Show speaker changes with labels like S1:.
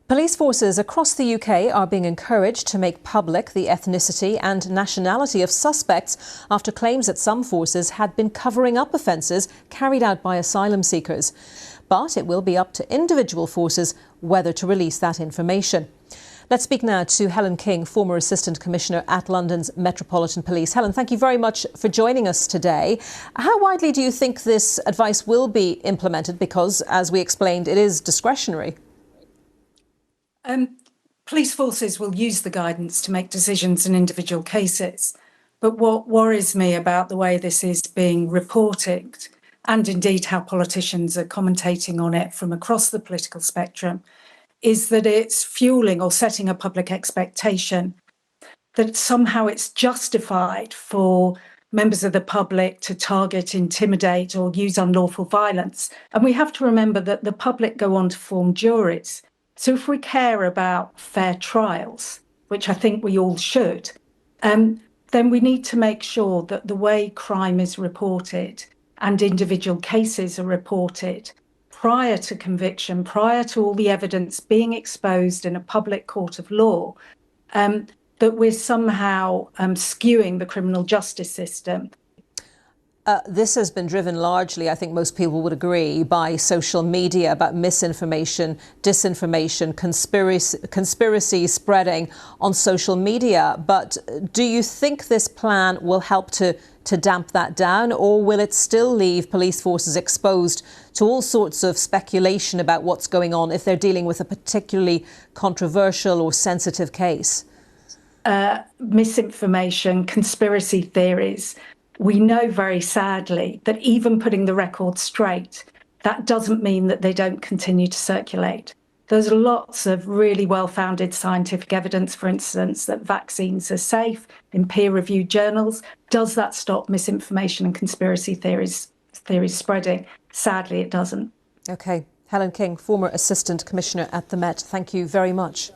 S1: Police forces across the UK are being encouraged to make public the ethnicity and nationality of suspects after claims that some forces had been covering up offences carried out by asylum seekers. But it will be up to individual forces whether to release that information. Let's speak now to Helen King, former Assistant Commissioner at London's Metropolitan Police. Helen, thank you very much for joining us today. How widely do you think this advice will be implemented? Because, as we explained, it is discretionary.
S2: Police forces will use the guidance to make decisions in individual cases. But what worries me about the way this is being reported, and indeed how politicians are commentating on it from across the political spectrum, is that it's fueling or setting a public expectation that somehow it's justified for members of the public to target, intimidate or use unlawful violence. And we have to remember that the public go on to form juries. So if we care about fair trials, which I think we all should, then we need to make sure that the way crime is reported and individual cases are reported prior to conviction, prior to all the evidence being exposed in a public court of law, that we're somehow skewing the criminal justice system.
S1: This has been driven largely, I think most people would agree, by social media, about misinformation, disinformation, conspiracy spreading on social media. But do you think this plan will help to damp that down, or will it still leave police forces exposed to all sorts of speculation about what's going on if they're dealing with a particularly controversial or sensitive case?
S2: Misinformation, conspiracy theories. We know very sadly that even putting the record straight, that doesn't mean that they don't continue to circulate. There's lots of really well-founded scientific evidence, for instance, that vaccines are safe in peer-reviewed journals. Does that stop misinformation and conspiracy theories spreading? Sadly, it doesn't.
S1: OK. Helen King, former Assistant Commissioner at the Met. Thank you very much.